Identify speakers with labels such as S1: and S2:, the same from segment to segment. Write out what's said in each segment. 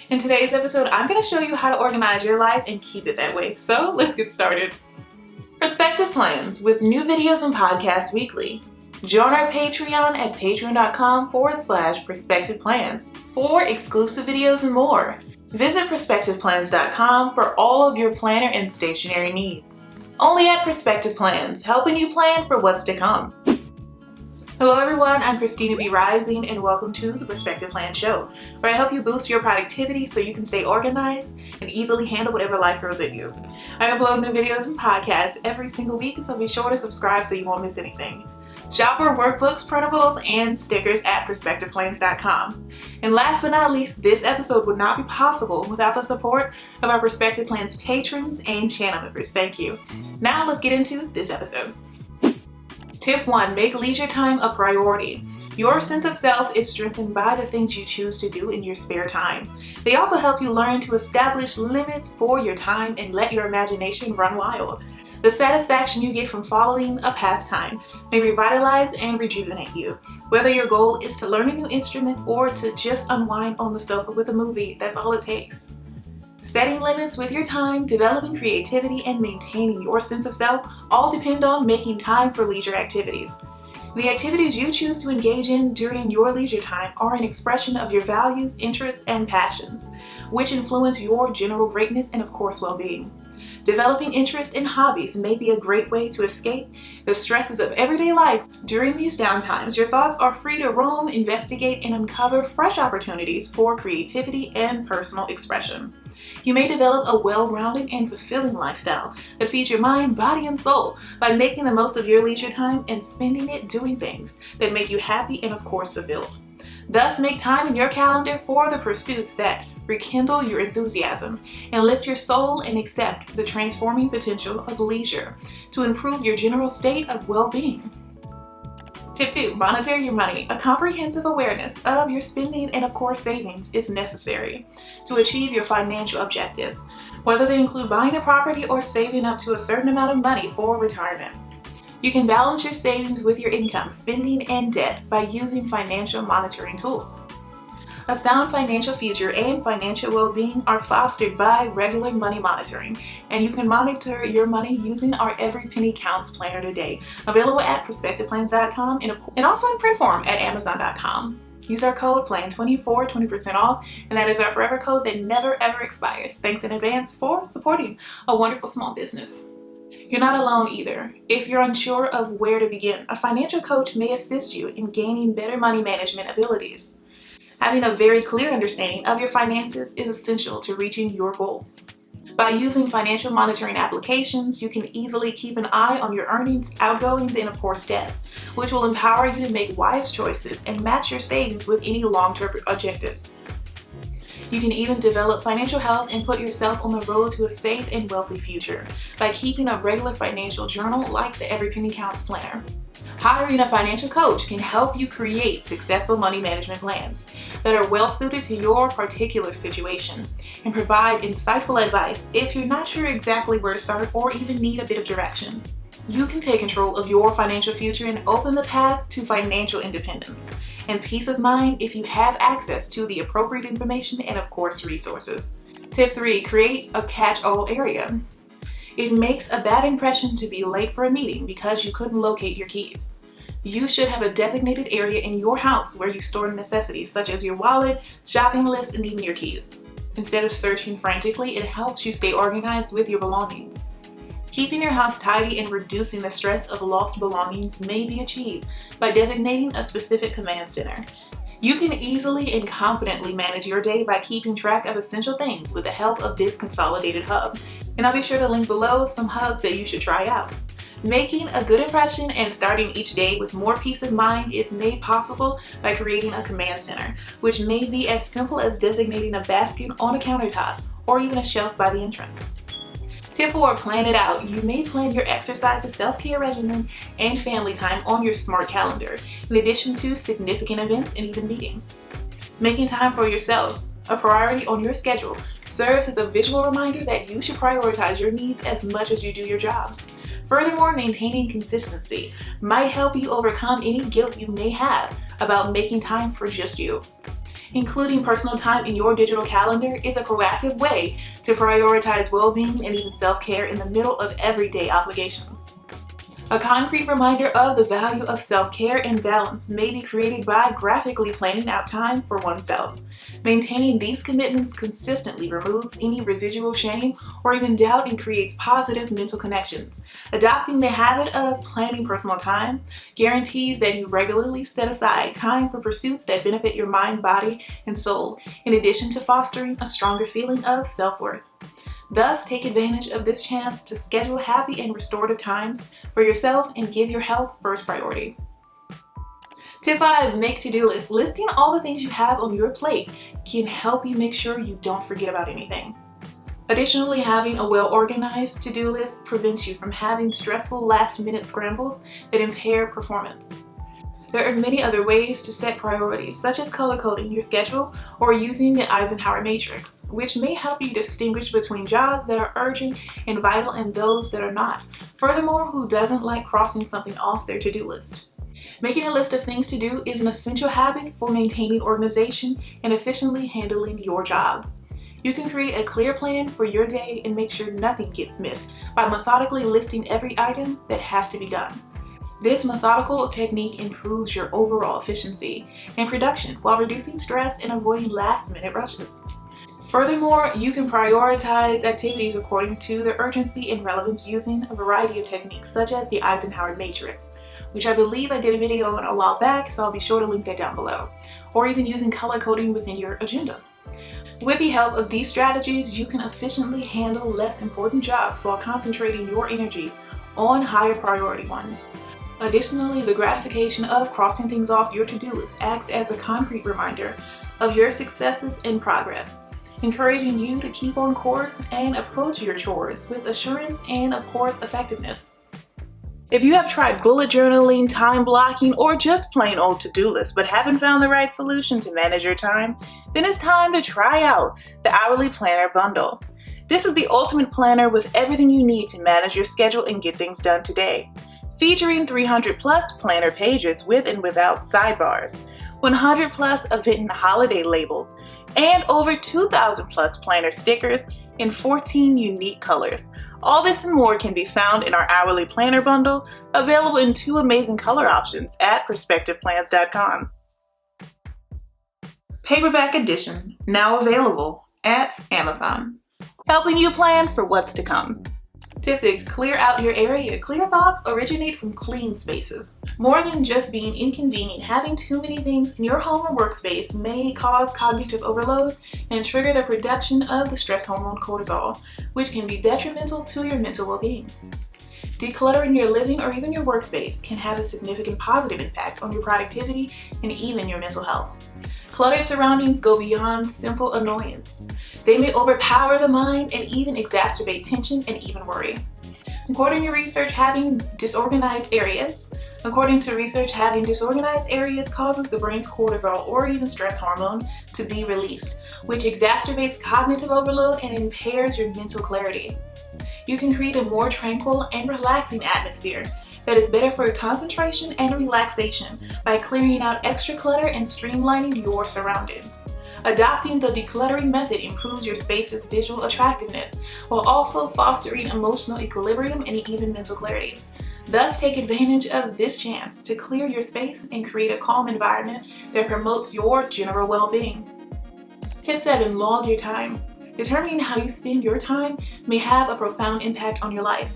S1: In today's episode, I'm going to show you how to organize your life and keep it that way. So let's get started. Perspective plans with new videos and podcasts weekly. Join our Patreon at patreon.com/perspective plans for exclusive videos and more. Visit perspectiveplans.com for all of your planner and stationery needs. Only at Perspective Plans, helping you plan for what's to come. Hello everyone, I'm Christina B. Rising and welcome to the Perspective Plan Show, where I help you boost your productivity so you can stay organized and easily handle whatever life throws at you. I upload new videos and podcasts every single week, so be sure to subscribe so you won't miss anything. Shop our workbooks, printables, and stickers at perspectiveplans.com. And last but not least, this episode would not be possible without the support of our Perspective Plans patrons and channel members. Thank you. Now let's get into this episode. Tip 1. Make leisure time a priority. Your sense of self is strengthened by the things you choose to do in your spare time. They also help you learn to establish limits for your time and let your imagination run wild. The satisfaction you get from following a pastime may revitalize and rejuvenate you. Whether your goal is to learn a new instrument or to just unwind on the sofa with a movie, that's all it takes. Setting limits with your time, developing creativity, and maintaining your sense of self all depend on making time for leisure activities. The activities you choose to engage in during your leisure time are an expression of your values, interests, and passions, which influence your general greatness and, of course, well-being. Developing interest in hobbies may be a great way to escape the stresses of everyday life. During these downtimes, your thoughts are free to roam, investigate, and uncover fresh opportunities for creativity and personal expression. You may develop a well-rounded and fulfilling lifestyle that feeds your mind, body, and soul by making the most of your leisure time and spending it doing things that make you happy and, of course, fulfilled. Thus, make time in your calendar for the pursuits that rekindle your enthusiasm and lift your soul, and accept the transforming potential of leisure to improve your general state of well-being. Tip 2. Monitor your money. A comprehensive awareness of your spending and, of course, savings is necessary to achieve your financial objectives, whether they include buying a property or saving up to a certain amount of money for retirement. You can balance your savings with your income, spending, and debt by using financial monitoring tools. A sound financial future and financial well-being are fostered by regular money monitoring, and you can monitor your money using our Every Penny Counts Planner today, available at perspectiveplans.com and also in print form at amazon.com. Use our code PLAN24 20% off, and that is our forever code that never ever expires. Thanks in advance for supporting a wonderful small business. You're not alone either. If you're unsure of where to begin, a financial coach may assist you in gaining better money management abilities. Having a very clear understanding of your finances is essential to reaching your goals. By using financial monitoring applications, you can easily keep an eye on your earnings, outgoings, and, of course, debt, which will empower you to make wise choices and match your savings with any long-term objectives. You can even develop financial health and put yourself on the road to a safe and wealthy future by keeping a regular financial journal like the Every Penny Counts Planner. Hiring a financial coach can help you create successful money management plans that are well suited to your particular situation and provide insightful advice if you're not sure exactly where to start or even need a bit of direction. You can take control of your financial future and open the path to financial independence and peace of mind if you have access to the appropriate information and, of course, resources. Tip 3. Create a catch-all area. It makes a bad impression to be late for a meeting because you couldn't locate your keys. You should have a designated area in your house where you store necessities such as your wallet, shopping list, and even your keys. Instead of searching frantically, it helps you stay organized with your belongings. Keeping your house tidy and reducing the stress of lost belongings may be achieved by designating a specific command center. You can easily and confidently manage your day by keeping track of essential things with the help of this consolidated hub. And I'll be sure to link below some hubs that you should try out. Making a good impression and starting each day with more peace of mind is made possible by creating a command center, which may be as simple as designating a basket on a countertop or even a shelf by the entrance. Tip 4. Plan it out. You may plan your exercise, self-care regimen, and family time on your smart calendar, in addition to significant events and even meetings. Making time for yourself a priority on your schedule serves as a visual reminder that you should prioritize your needs as much as you do your job. Furthermore, maintaining consistency might help you overcome any guilt you may have about making time for just you. Including personal time in your digital calendar is a proactive way to prioritize well-being and even self-care in the middle of everyday obligations. A concrete reminder of the value of self-care and balance may be created by graphically planning out time for oneself. Maintaining these commitments consistently removes any residual shame or even doubt and creates positive mental connections. Adopting the habit of planning personal time guarantees that you regularly set aside time for pursuits that benefit your mind, body, and soul, in addition to fostering a stronger feeling of self-worth. Thus, take advantage of this chance to schedule happy and restorative times for yourself and give your health first priority. Tip 5. Make to-do lists. Listing all the things you have on your plate can help you make sure you don't forget about anything. Additionally, having a well-organized to-do list prevents you from having stressful last-minute scrambles that impair performance. There are many other ways to set priorities, such as color coding your schedule or using the Eisenhower matrix, which may help you distinguish between jobs that are urgent and vital and those that are not. Furthermore, who doesn't like crossing something off their to-do list? Making a list of things to do is an essential habit for maintaining organization and efficiently handling your job. You can create a clear plan for your day and make sure nothing gets missed by methodically listing every item that has to be done. This methodical technique improves your overall efficiency and production while reducing stress and avoiding last-minute rushes. Furthermore, you can prioritize activities according to their urgency and relevance using a variety of techniques such as the Eisenhower matrix, which I believe I did a video on a while back, so I'll be sure to link that down below, or even using color coding within your agenda. With the help of these strategies, you can efficiently handle less important jobs while concentrating your energies on higher priority ones. Additionally, the gratification of crossing things off your to-do list acts as a concrete reminder of your successes and progress, encouraging you to keep on course and approach your chores with assurance and, of course, effectiveness. If you have tried bullet journaling, time blocking, or just plain old to-do lists but haven't found the right solution to manage your time, then it's time to try out the Hourly Planner Bundle. This is the ultimate planner with everything you need to manage your schedule and get things done today. Featuring 300 plus planner pages with and without sidebars, 100 plus event and holiday labels, and over 2,000 plus planner stickers in 14 unique colors. All this and more can be found in our Hourly Planner Bundle, available in 2 amazing color options at perspectiveplans.com. Paperback edition, now available at Amazon, helping you plan for what's to come. Tip 6. Clear out your area. Clear thoughts originate from clean spaces. More than just being inconvenient, having too many things in your home or workspace may cause cognitive overload and trigger the production of the stress hormone cortisol, which can be detrimental to your mental well-being. Decluttering your living or even your workspace can have a significant positive impact on your productivity and even your mental health. Cluttered surroundings go beyond simple annoyance. They may overpower the mind and even exacerbate tension and even worry. According to research, having disorganized areas causes the brain's cortisol or even stress hormone to be released, which exacerbates cognitive overload and impairs your mental clarity. You can create a more tranquil and relaxing atmosphere that is better for concentration and relaxation by clearing out extra clutter and streamlining your surroundings. Adopting the decluttering method improves your space's visual attractiveness while also fostering emotional equilibrium and even mental clarity. Thus, take advantage of this chance to clear your space and create a calm environment that promotes your general well-being. Tip 7. Log your time. Determining how you spend your time may have a profound impact on your life.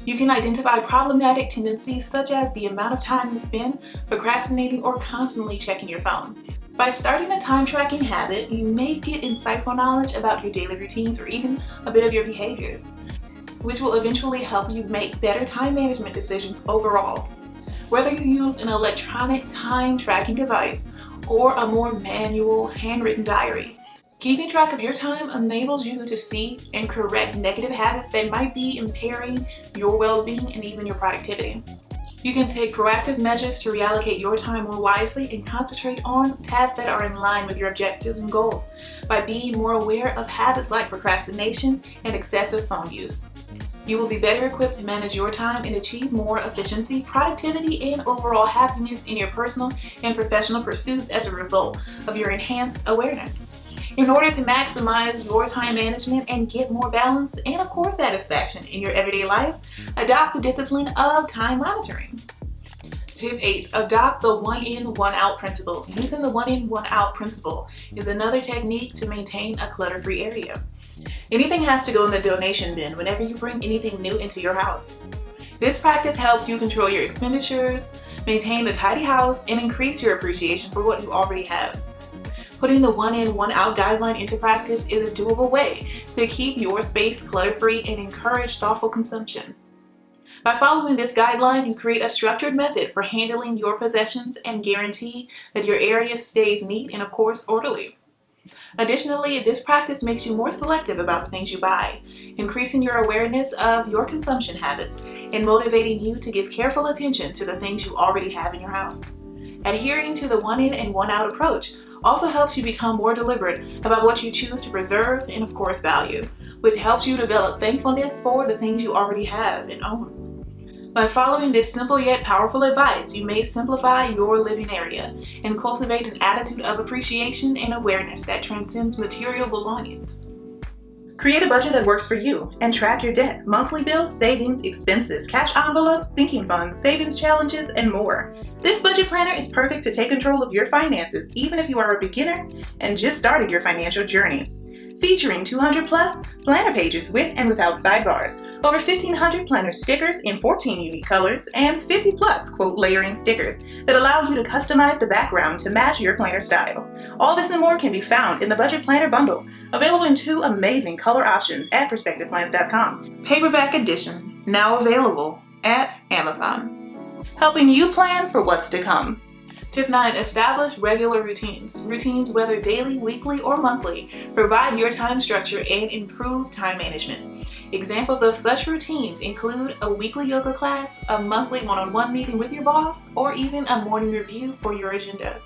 S1: You can identify problematic tendencies such as the amount of time you spend procrastinating or constantly checking your phone. By starting a time tracking habit, you may get insightful knowledge about your daily routines or even a bit of your behaviors, which will eventually help you make better time management decisions overall. Whether you use an electronic time tracking device or a more manual handwritten diary, keeping track of your time enables you to see and correct negative habits that might be impairing your well-being and even your productivity. You can take proactive measures to reallocate your time more wisely and concentrate on tasks that are in line with your objectives and goals by being more aware of habits like procrastination and excessive phone use. You will be better equipped to manage your time and achieve more efficiency, productivity, and overall happiness in your personal and professional pursuits as a result of your enhanced awareness. In order to maximize your time management and get more balance and, of course, satisfaction in your everyday life, adopt the discipline of time monitoring. Tip 8. Adopt the one in, one out principle. Using the one in, one out principle is another technique to maintain a clutter-free area. Anything has to go in the donation bin whenever you bring anything new into your house. This practice helps you control your expenditures, maintain a tidy house, and increase your appreciation for what you already have. Putting the one in, one out guideline into practice is a doable way to keep your space clutter-free and encourage thoughtful consumption. By following this guideline, you create a structured method for handling your possessions and guarantee that your area stays neat and, of course, orderly. Additionally, this practice makes you more selective about the things you buy, increasing your awareness of your consumption habits and motivating you to give careful attention to the things you already have in your house. Adhering to the one in and one out approach also helps you become more deliberate about what you choose to preserve and, of course, value, which helps you develop thankfulness for the things you already have and own. By following this simple yet powerful advice, you may simplify your living area and cultivate an attitude of appreciation and awareness that transcends material belongings. Create a budget that works for you and track your debt, monthly bills, savings, expenses, cash envelopes, sinking funds, savings challenges, and more. This budget planner is perfect to take control of your finances, even if you are a beginner and just started your financial journey. Featuring 200 plus planner pages with and without sidebars, over 1,500 planner stickers in 14 unique colors, and 50 plus quote layering stickers that allow you to customize the background to match your planner style. All this and more can be found in the Budget Planner Bundle, available in 2 amazing color options at PerspectivePlans.com. Paperback edition, now available at Amazon. Helping you plan for what's to come. Tip 9. Establish regular routines. Routines, whether daily, weekly, or monthly, provide your time structure and improve time management. Examples of such routines include a weekly yoga class, a monthly one-on-one meeting with your boss, or even a morning review for your agenda.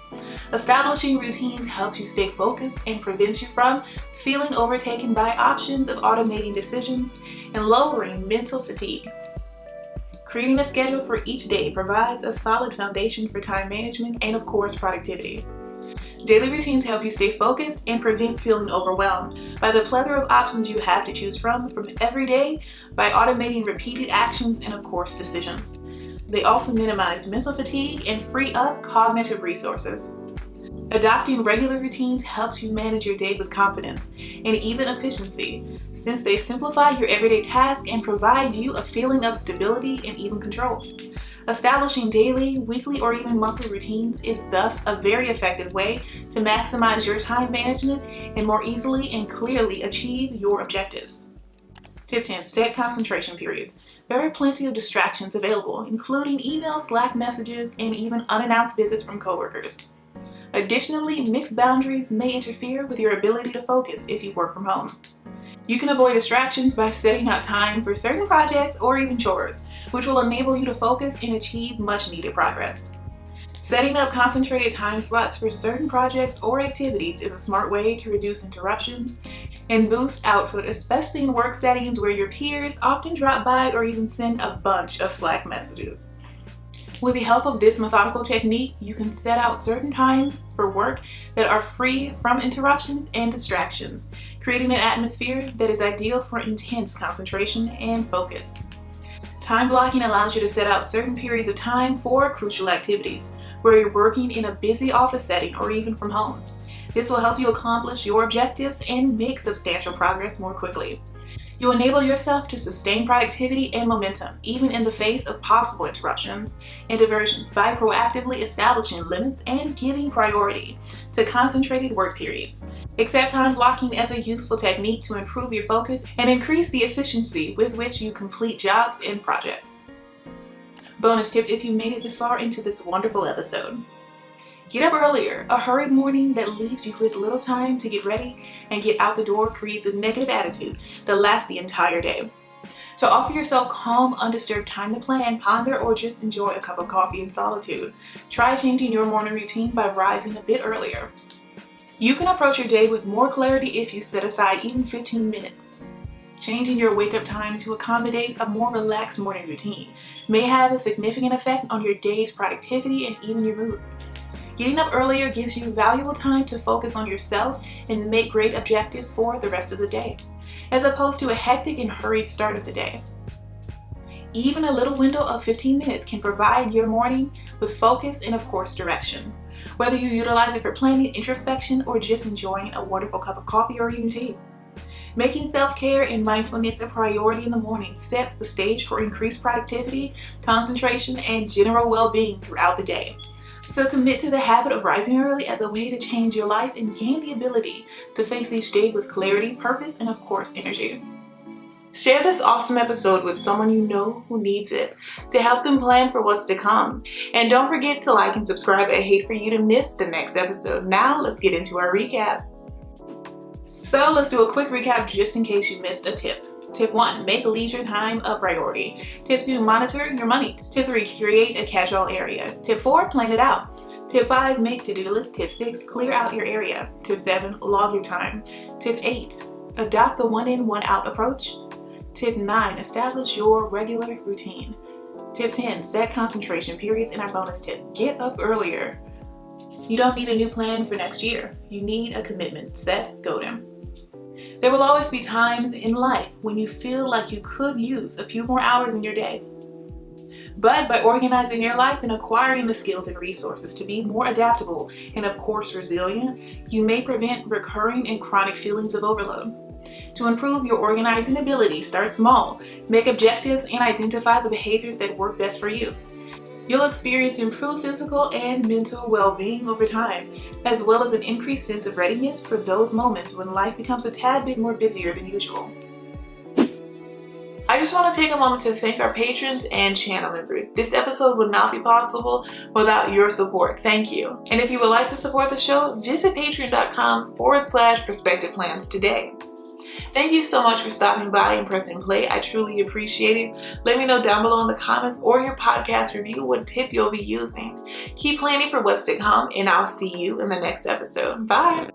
S1: Establishing routines helps you stay focused and prevents you from feeling overtaken by options of automating decisions and lowering mental fatigue. Creating a schedule for each day provides a solid foundation for time management and, of course, productivity. Daily routines help you stay focused and prevent feeling overwhelmed by the plethora of options you have to choose from every day by automating repeated actions and, of course, decisions. They also minimize mental fatigue and free up cognitive resources. Adopting regular routines helps you manage your day with confidence and even efficiency, since they simplify your everyday tasks and provide you a feeling of stability and even control. Establishing daily, weekly, or even monthly routines is thus a very effective way to maximize your time management and more easily and clearly achieve your objectives. Tip 10. Set concentration periods. There are plenty of distractions available, including emails, Slack messages, and even unannounced visits from coworkers. Additionally, mixed boundaries may interfere with your ability to focus if you work from home. You can avoid distractions by setting out time for certain projects or even chores, which will enable you to focus and achieve much needed progress. Setting up concentrated time slots for certain projects or activities is a smart way to reduce interruptions and boost output, especially in work settings where your peers often drop by or even send a bunch of Slack messages. With the help of this methodical technique, you can set out certain times for work that are free from interruptions and distractions, creating an atmosphere that is ideal for intense concentration and focus. Time blocking allows you to set out certain periods of time for crucial activities, where you're working in a busy office setting or even from home. This will help you accomplish your objectives and make substantial progress more quickly. You'll enable yourself to sustain productivity and momentum, even in the face of possible interruptions and diversions, by proactively establishing limits and giving priority to concentrated work periods. Accept time blocking as a useful technique to improve your focus and increase the efficiency with which you complete jobs and projects. Bonus tip if you made it this far into this wonderful episode. Get up earlier. A hurried morning that leaves you with little time to get ready and get out the door creates a negative attitude that lasts the entire day. To offer yourself calm, undisturbed time to plan, ponder, or just enjoy a cup of coffee in solitude, try changing your morning routine by rising a bit earlier. You can approach your day with more clarity if you set aside even 15 minutes. Changing your wake-up time to accommodate a more relaxed morning routine may have a significant effect on your day's productivity and even your mood. Getting up earlier gives you valuable time to focus on yourself and make great objectives for the rest of the day, as opposed to a hectic and hurried start of the day. Even a little window of 15 minutes can provide your morning with focus and, of course, direction. Whether you utilize it for planning, introspection, or just enjoying a wonderful cup of coffee or even tea. Making self-care and mindfulness a priority in the morning sets the stage for increased productivity, concentration, and general well-being throughout the day. So commit to the habit of rising early as a way to change your life and gain the ability to face each day with clarity, purpose, and of course, energy. Share this awesome episode with someone you know who needs it to help them plan for what's to come. And don't forget to like and subscribe. I hate for you to miss the next episode. Now let's get into our recap. So let's do a quick recap just in case you missed a tip. Tip 1, make leisure time a priority. Tip 2, monitor your money. Tip 3, create a catch-all area. Tip 4, plan it out. Tip 5, make to-do lists. Tip 6, clear out your area. Tip 7, log your time. Tip 8, adopt the one in, one out approach. Tip 9, establish your regular routine. Tip 10, set concentration periods. And our bonus tip, get up earlier. You don't need a new plan for next year. You need a commitment. Set, go to. There will always be times in life when you feel like you could use a few more hours in your day. But by organizing your life and acquiring the skills and resources to be more adaptable and of course resilient, you may prevent recurring and chronic feelings of overload. To improve your organizing ability, start small, make objectives, and identify the behaviors that work best for you. You'll experience improved physical and mental well-being over time, as well as an increased sense of readiness for those moments when life becomes a tad bit more busier than usual. I just want to take a moment to thank our patrons and channel members. This episode would not be possible without your support. Thank you. And if you would like to support the show, visit patreon.com/perspectiveplans today. Thank you so much for stopping by and pressing play. I truly appreciate it. Let me know down below in the comments or your podcast review what tip you'll be using. Keep planning for what's to come, and I'll see you in the next episode. Bye.